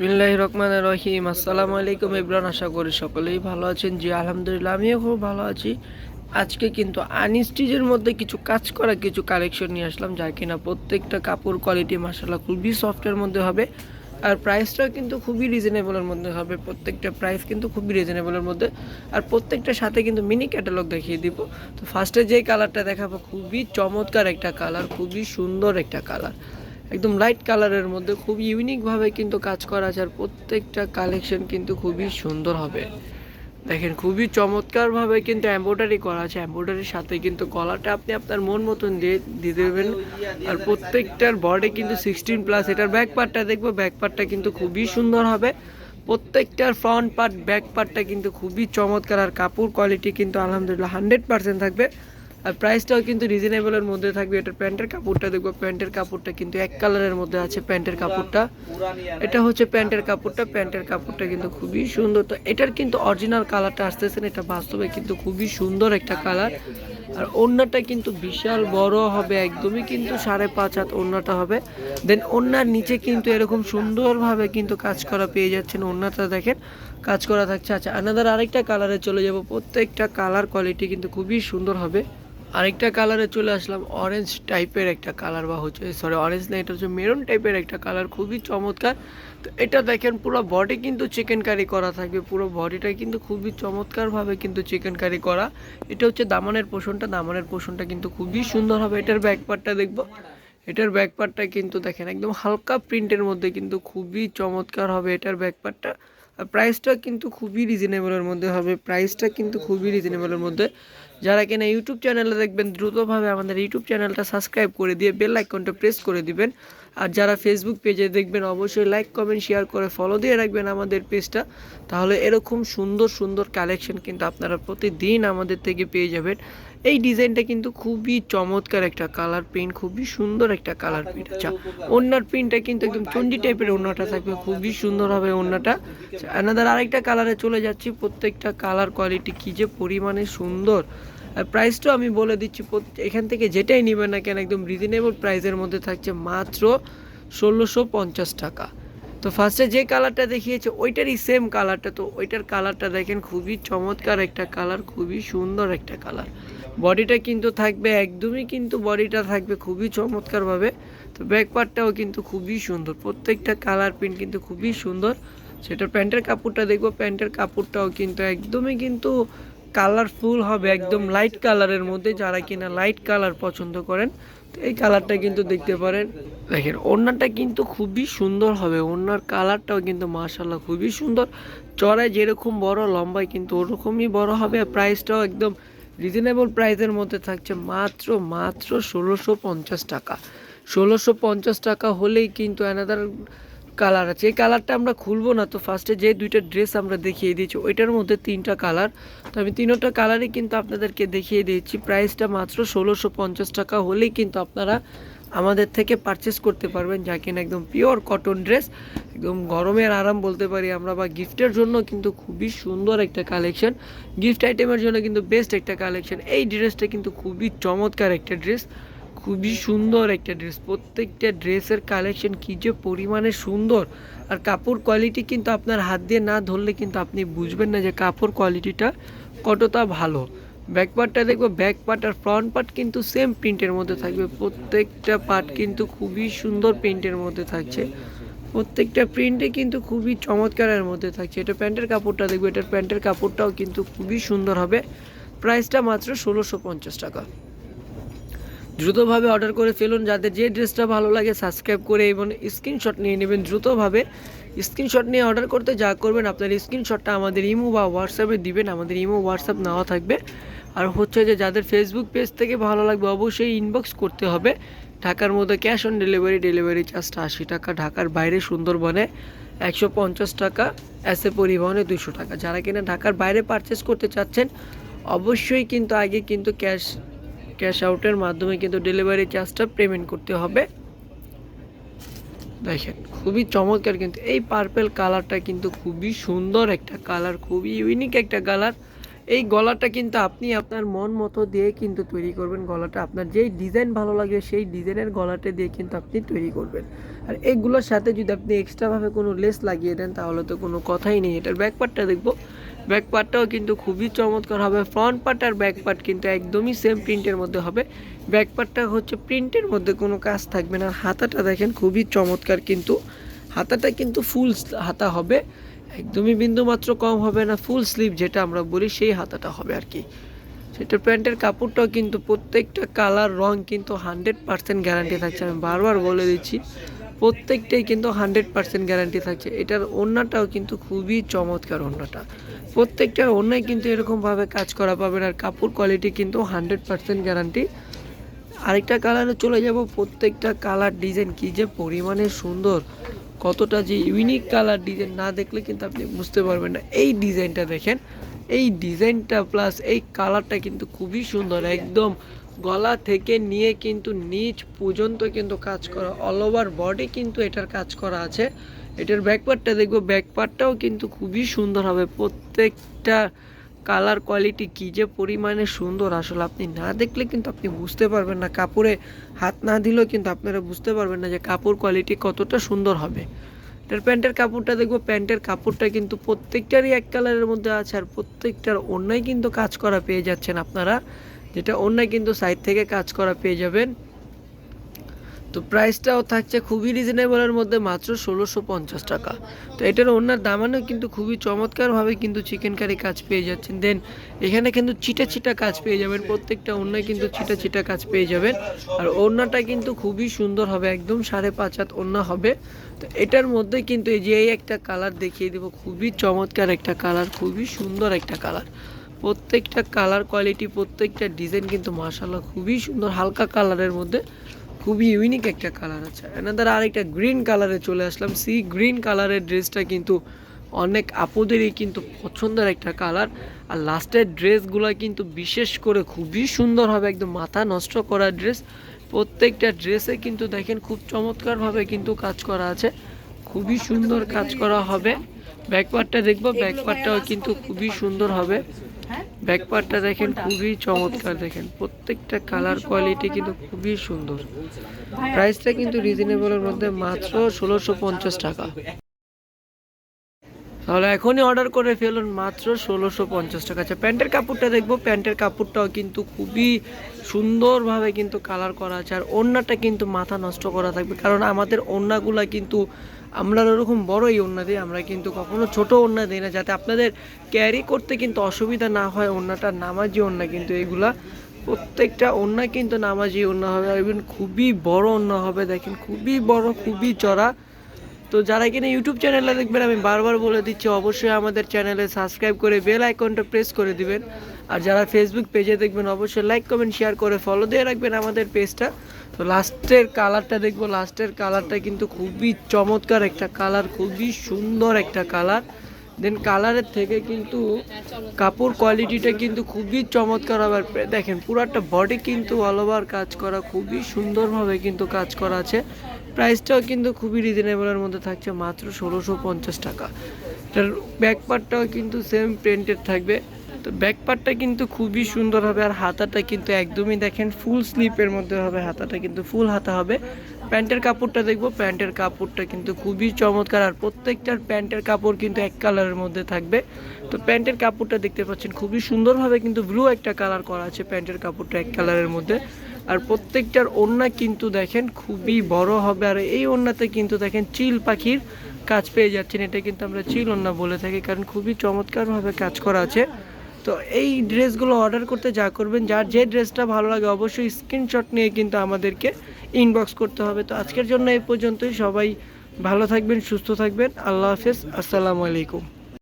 বিসমিল্লাহির রহমানির রহিম। আসসালামু আলাইকুম ইব্রান, আশা করি সকলেই ভালো আছেন। জি আলহামদুলিল্লাহ, আমিও খুব ভালো আছি। আজকে কিন্তু আনস্টিচের মধ্যে কিছু কাজ করা কিছু কালেকশন নিয়ে আসলাম, যা কিনা প্রত্যেকটা কাপড় কোয়ালিটি মাশাআল্লাহ খুবই সফটের মধ্যে হবে। আর প্রাইসটাও কিন্তু খুবই রিজনেবলের মধ্যে হবে। প্রত্যেকটা প্রাইস কিন্তু খুবই রিজনেবলের মধ্যে। আর প্রত্যেকটার সাথে কিন্তু মিনি ক্যাটালগ দেখিয়ে দিব। তো ফার্স্টে যেই কালারটা দেখাবো, খুবই চমৎকার একটা কালার, খুবই সুন্দর একটা কালার, একদম লাইট কালারের মধ্যে খুব ইউনিকভাবে কিন্তু কাজ করা আছে। আর প্রত্যেকটা কালেকশন কিন্তু খুবই সুন্দর হবে। দেখেন খুবই চমৎকারভাবে কিন্তু এমব্রয়ডারি করা আছে। এমব্রয়ডারির সাথে কিন্তু কলারটা আপনি আপনার মন মতন দিয়ে দেবেন। আর প্রত্যেকটার বডি কিন্তু 16+। এটার ব্যাক পার্টটা দেখবো, ব্যাক পার্টটা কিন্তু খুবই সুন্দর হবে। প্রত্যেকটার ফ্রন্ট পার্ট ব্যাক পার্টটা কিন্তু খুবই চমৎকার। আর কাপড় কোয়ালিটি কিন্তু আলহামদুলিল্লাহ 100% থাকবে। আর প্রাইসটাও কিন্তু রিজনেবলের মধ্যে থাকবে। এটার প্যান্টের কাপড়টা দেখবো, প্যান্টের কাপড়টা কিন্তু এক কালারের মধ্যে আছে। প্যান্টের কাপড়টা এটা হচ্ছে প্যান্টের কাপড়টা, প্যান্টের কাপড়টা কিন্তু খুবই সুন্দর। তো এটার কিন্তু অরিজিনাল কালারটা আসতেছে, এটা বাস্তবে কিন্তু খুবই সুন্দর একটা কালার। আর ওড়নাটা কিন্তু বিশাল বড় হবে, একদমই কিন্তু 5.5 হাত ওড়নাটা হবে। দেন ওড়নার নিচে কিন্তু এরকম সুন্দরভাবে কিন্তু কাজ করা পেয়ে যাচ্ছেন। ওড়নাটা দেখেন কাজ করা থাকছে। আচ্ছা, আনাদার আরেকটা কালারে চলে যাব। প্রত্যেকটা কালার কোয়ালিটি কিন্তু খুবই সুন্দর হবে। আরেকটা কালারে চলে আসলাম, অরেঞ্জ টাইপের একটা কালার, বা হচ্ছে সরি অরেঞ্জ না, এটা হচ্ছে মেরুন টাইপের একটা কালার, খুবই চমৎকার। তো এটা দেখেন পুরো বডি কিন্তু চিকেন কারি করা থাকবে, পুরো বডিটা কিন্তু খুবই চমৎকারভাবে কিন্তু চিকেন কারি করা। এটা হচ্ছে দামানের পোষণটা, দামানের পোষণটা কিন্তু খুবই সুন্দর হবে। এটার ব্যাক পার্টটা দেখবো, এটার ব্যাক পার্টটা কিন্তু দেখেন একদম হালকা প্রিন্টের মধ্যে কিন্তু খুবই চমৎকার হবে এটার ব্যাক পার্টটা। আর প্রাইসটা কিন্তু খুবই রিজনেবলের মধ্যে হবে, প্রাইসটা কিন্তু খুবই রিজনেবলের মধ্যে। যারা কিনা ইউটিউব চ্যানেলে দেখবেন, দ্রুতভাবে আমাদের ইউটিউব চ্যানেলটা সাবস্ক্রাইব করে দিয়ে বেল আইকনটা প্রেস করে দিবেন। আর যারা ফেসবুক পেজে দেখবেন, অবশ্যই লাইক কমেন্ট শেয়ার করে ফলো দিয়ে রাখবেন আমাদের পেজটা। তাহলে এরকম সুন্দর সুন্দর কালেকশন কিন্তু আপনারা প্রতিদিন আমাদের থেকে পেয়ে যাবেন। এই ডিজাইনটা কিন্তু খুবই চমৎকার একটা কালার প্রিন্ট, খুবই সুন্দর একটা কালার প্রিন্ট। আচ্ছা, ওড়নার প্রিন্টটা কিন্তু একদম চন্ডি টাইপের ওড়নাটা থাকবে, খুবই সুন্দর হবে ওড়নাটা। আনাদার আরেকটা কালারে চলে যাচ্ছি। প্রত্যেকটা কালার কোয়ালিটি কী যে পরিমাণে সুন্দর। আর প্রাইসটাও আমি বলে দিচ্ছি, এখান থেকে যেটাই নেবেন না কেন একদম রিজনেবল প্রাইসের মধ্যে থাকছে, মাত্র 1650 টাকা। তো ফার্স্টে যে কালারটা দেখিয়েছে ওইটারই সেম কালারটা, তো ওইটার কালারটা দেখেন খুবই চমৎকার একটা কালার, খুবই সুন্দর একটা কালার। বডিটা কিন্তু থাকবে একদমই কিন্তু বডিটা থাকবে খুবই চমৎকারভাবে। তো ব্যাক পার্টটাও কিন্তু খুবই সুন্দর, প্রত্যেকটা কালার প্রিন্ট কিন্তু খুবই সুন্দর। সেটার প্যান্টের কাপড়টা দেখবো, প্যান্টের কাপড়টাও কিন্তু একদমই কিন্তু কালারফুল হবে, একদম লাইট কালারের মধ্যে। যারা কিনা লাইট কালার পছন্দ করেন, তো এই কালারটা কিন্তু দেখতে পারেন। দেখেন ওড়নাটা কিন্তু খুবই সুন্দর হবে, ওড়নার কালারটাও কিন্তু মাশাআল্লাহ খুবই সুন্দর। চড়ায় যেরকম বড়, লম্বায় কিন্তু ওরকমই বড় হবে। আর প্রাইসটাও একদম রিজনেবল প্রাইসের মধ্যে থাকছে, মাত্র মাত্র 1650 টাকা। 1650 টাকা হলেই কিন্তু অ্যানাদার কালার আছে। এই কালারটা আমরা খুলবো না। তো ফার্স্টে যে দুইটা ড্রেস আমরা দেখিয়ে দিয়েছি, ওইটার মধ্যে তিনটা কালার, তো আমি তিনোটা কালারই কিন্তু আপনাদেরকে দেখিয়ে দিয়েছি। প্রাইসটা মাত্র 1650 টাকা হলেই কিন্তু আপনারা আমাদের থেকে পারচেস করতে পারবেন, যা কিনা একদম পিওর কটন ড্রেস, একদম গরমের আরাম বলতে পারি আমরা, বা গিফটের জন্য কিন্তু খুবই সুন্দর একটা কালেকশন, গিফট আইটেমের জন্য কিন্তু বেস্ট একটা কালেকশন। এই ড্রেসটা কিন্তু খুবই চমৎকার একটা ড্রেস, খুবই সুন্দর একটা ড্রেস। প্রত্যেকটা ড্রেসের কালেকশন কী যে পরিমাণে সুন্দর। আর কাপড় কোয়ালিটি কিন্তু আপনার হাত দিয়ে না ধরলে কিন্তু আপনি বুঝবেন না যে কাপড় কোয়ালিটিটা কতটা ভালো। ব্যাক পার্টটা দেখবো, ব্যাক পার্ট আর ফ্রন্ট পার্ট কিন্তু সেম প্রিন্টের মধ্যে থাকবে। প্রত্যেকটা পার্ট কিন্তু খুবই সুন্দর প্রিন্টের মধ্যে থাকছে, প্রত্যেকটা প্রিন্টে কিন্তু খুবই চমৎকারের মধ্যে থাকছে। এটা প্যান্টের কাপড়টা দেখবো, এটার প্যান্টের কাপড়টাও কিন্তু খুবই সুন্দর হবে। প্রাইসটা মাত্র 1650 টাকা। দ্রুতভাবে অর্ডার করে ফেলুন। যাদের যে ড্রেসটা ভালো লাগে সাবস্ক্রাইব করে এবং স্ক্রিনশট নিয়ে নেবেন দ্রুতভাবে। স্ক্রিনশট নিয়ে অর্ডার করতে যা করবেন, আপনার স্ক্রিনশটটা আমাদের ইমো বা হোয়াটসঅ্যাপে দিবেন, আমাদের ইমো হোয়াটসঅ্যাপ নেওয়া থাকবে। আর হচ্ছে যে যাদের ফেসবুক পেজ থেকে ভালো লাগবে অবশ্যই ইনবক্স করতে হবে। ঢাকার মধ্যে ক্যাশ অন ডেলিভারি, ডেলিভারি চার্জটা 80 টাকা। ঢাকার বাইরে সুন্দরবনে 150 টাকা, এসে পরিবহনে 200 টাকা। যারা কিনা ঢাকার বাইরে পারচেস করতে চাচ্ছেন, অবশ্যই কিন্তু আগে কিন্তু ক্যাশ আউটের মাধ্যমে কিন্তু ডেলিভারি চার্জটা পেমেন্ট করতে হবে। দেখেন খুবই চমৎকার কিন্তু এই পার্পেল কালারটা কিন্তু খুবই সুন্দর একটা কালার, খুবই ইউনিক একটা কালার। এই গলাটা কিন্তু আপনি আপনার মন মতো দিয়ে কিন্তু তৈরি করবেন। গলাটা আপনার যেই ডিজাইন ভালো লাগে সেই ডিজাইনের গলাটা দিয়ে কিন্তু আপনি তৈরি করবেন। আর এইগুলোর সাথে যদি আপনি এক্সট্রাভাবে কোনো লেস লাগিয়ে দেন তাহলে তো কোনো কথাই নেই। এটার ব্যাক পার্টটা দেখবো, ব্যাক পার্টটাও কিন্তু খুবই চমৎকার হবে। ফ্রন্ট পার্ট আর ব্যাক পার্ট কিন্তু একদমই সেম প্রিন্টের মধ্যে হবে। ব্যাক পার্টটা হচ্ছে প্রিন্টের মধ্যে কোনো কাজ থাকবে না। হাতাটা দেখেন খুবই চমৎকার, কিন্তু হাতাটা কিন্তু ফুল হাতা হবে, একদমই বিন্দুমাত্র কম হবে না। ফুল স্লিভ যেটা আমরা বলি সেই হাতাটা হবে আর কি। সেটা প্যান্টের কাপড়টাও কিন্তু প্রত্যেকটা কালার রং কিন্তু 100% গ্যারান্টি থাকছে। আমি বারবার বলে দিচ্ছি প্রত্যেকটাই কিন্তু 100% গ্যারান্টি থাকছে। এটার ওড়নাটাও কিন্তু খুবই চমৎকার। ওড়নাটা প্রত্যেকটার ওড়নায় কিন্তু এরকমভাবে কাজ করা পাবেন। আর কাপড় কোয়ালিটি কিন্তু 100% গ্যারান্টি। আরেকটা কালারে চলে যাব। প্রত্যেকটা কালার ডিজাইন কি যে পরিমাণে সুন্দর, কতটা যে ইউনিক কালার ডিজাইন না দেখলে কিন্তু আপনি বুঝতে পারবেন না। এই ডিজাইনটা দেখেন, এই ডিজাইনটা প্লাস এই কালারটা কিন্তু খুবই সুন্দর। একদম গলা থেকে নিয়ে কিন্তু নিচ পর্যন্ত কিন্তু কাজ করা, অল ওভার বডি কিন্তু এটার কাজ করা আছে। এটার ব্যাকপার্টটা দেখবো, ব্যাকপার্টটাও কিন্তু খুবই সুন্দর হবে। প্রত্যেকটা কালার কোয়ালিটি কী যে পরিমাণে সুন্দর, আসলে আপনি না দেখলে কিন্তু আপনি বুঝতে পারবেন না। কাপড়ে হাত না দিলেও কিন্তু আপনারা বুঝতে পারবেন না যে কাপড় কোয়ালিটি কতটা সুন্দর হবে। এটার প্যান্টের কাপড়টা দেখবো, প্যান্টের কাপড়টা কিন্তু প্রত্যেকটারই এক কালারের মধ্যে আছে। আর প্রত্যেকটার ওড়নায় কিন্তু কাজ করা পেয়ে যাচ্ছেন আপনারা, যেটা ওড়নায় কিন্তু সাইড থেকে কাজ করা পেয়ে যাবেন। তো প্রাইসটাও থাকছে খুবই রিজনেবলের মধ্যে, মাত্র 1650 টাকা। তো এটার ওড়নার দামানেও কিন্তু খুবই চমৎকারভাবে কিন্তু চিকেন কারি কাজ পেয়ে যাচ্ছেন। দেন এখানে কিন্তু ছিটা ছিটা কাজ পেয়ে যাবেন, প্রত্যেকটা ওড়নায় কিন্তু ছিটা ছিটা কাজ পেয়ে যাবেন। আর ওড়নাটা কিন্তু খুবই সুন্দর হবে, একদম 5.5 হাত ওড়না হবে। তো এটার মধ্যে কিন্তু এই যে একটা কালার দেখিয়ে দেবো, খুবই চমৎকার একটা কালার, খুবই সুন্দর একটা কালার। প্রত্যেকটা কালার কোয়ালিটি, প্রত্যেকটা ডিজাইন কিন্তু মাশাআল্লাহ খুবই সুন্দর। হালকা কালারের মধ্যে খুবই ইউনিক একটা কালার আছে। এনাদের আরেকটা গ্রিন কালারে চলে আসলাম। সি গ্রিন কালারের ড্রেসটা কিন্তু অনেক আপুদেরই কিন্তু পছন্দের একটা কালার। আর লাস্টের ড্রেসগুলো কিন্তু বিশেষ করে খুবই সুন্দর হবে, একদম মাথা নষ্ট করা ড্রেস। প্রত্যেকটা ড্রেসে কিন্তু দেখেন খুব চমৎকারভাবে কিন্তু কাজ করা আছে, খুবই সুন্দর কাজ করা হবে। ব্যাকপার্টটা দেখবো, ব্যাকপার্টটাও কিন্তু খুবই সুন্দর হবে। ব্যাকপার্টটা দেখেন খুবই চমৎকার, দেখেন প্রত্যেকটা কালার কোয়ালিটি কিন্তু খুবই সুন্দর। প্রাইসটা কিন্তু রিজনেবলের মধ্যে, মাত্র 1650 টাকা। তাহলে এখনই অর্ডার করে ফেলুন, মাত্র 1650 টাকা। আচ্ছা প্যান্টের কাপড়টা দেখবো, প্যান্টের কাপড়টাও কিন্তু খুবই সুন্দরভাবে কিন্তু কালার করা আছে। আর ওড়নাটা কিন্তু মাথা নষ্ট করা থাকবে, কারণ আমাদের ওড়নাগুলা কিন্তু আমরা ওরকম বড়ই ওড়না দিই, আমরা কিন্তু কখনো ছোট ওড়না দিই না, যাতে আপনাদের ক্যারি করতে কিন্তু অসুবিধা না হয়। ওড়নাটা নামাজি ওড়না কিন্তু এগুলা, প্রত্যেকটা ওড়না কিন্তু নামাজি ওড়না হবে। এবং খুবই বড় ওড়না হবে, দেখেন খুবই বড়, খুবই চড়া। তো যারা কিনা ইউটিউব চ্যানেলে দেখবেন, আমি বারবার বলে দিচ্ছি অবশ্যই আমাদের চ্যানেলে সাবস্ক্রাইব করে বেল আইকনটা প্রেস করে দিবেন। আর যারা ফেসবুক পেজে দেখবেন অবশ্যই লাইক কমেন্ট শেয়ার করে ফলো দিয়ে রাখবেন আমাদের পেজটা। তো লাস্টের কালারটা দেখবো, লাস্টের কালারটা কিন্তু খুবই চমৎকার একটা কালার, খুবই সুন্দর একটা কালার। দেন কালারের থেকে কিন্তু কাপড় কোয়ালিটিটা কিন্তু খুবই চমৎকার হবে। দেখেন পুরাটা বডি কিন্তু অল ওভার কাজ করা, খুবই সুন্দরভাবে কিন্তু কাজ করা আছে। প্রাইসটাও কিন্তু খুবই রিজনেবলের মধ্যে থাকছে, মাত্র 1650 টাকা। এটার ব্যাক পার্টটাও কিন্তু সেম প্রিন্টেড থাকবে। তো ব্যাক পার্টটা কিন্তু খুবই সুন্দর হবে। আর হাতাটা কিন্তু একদমই দেখেন ফুল স্লিপের মধ্যে হবে, হাতাটা কিন্তু ফুল হাতা হবে। প্যান্টের কাপড়টা দেখবো, প্যান্টের কাপড়টা কিন্তু খুবই চমৎকার। আর প্রত্যেকটার প্যান্টের কাপড় কিন্তু এক কালারের মধ্যে থাকবে। তো প্যান্টের কাপড়টা দেখতে পাচ্ছেন খুবই সুন্দরভাবে কিন্তু ব্লু একটা কালার করা আছে প্যান্টের কাপড়টা এক কালারের মধ্যে। আর প্রত্যেকটার ওড়না কিন্তু দেখেন খুবই বড় হবে। আর এই ওড়নাতে কিন্তু দেখেন চিল পাখির কাজ পেয়ে যাচ্ছেন, এটা কিন্তু আমরা চিল ওড়না বলে থাকি, কারণ খুবই চমৎকারভাবে কাজ করা আছে। তো এই ড্রেসগুলো অর্ডার করতে যা করবেন, যার যে ড্রেসটা ভালো লাগে অবশ্যই স্ক্রিনশট নিয়ে কিন্তু আমাদেরকে ইনবক্স করতে হবে। তো আজকের জন্য এই পর্যন্তই। সবাই ভালো থাকবেন, সুস্থ থাকবেন। আল্লাহ হাফেজ, আসসালামু আলাইকুম।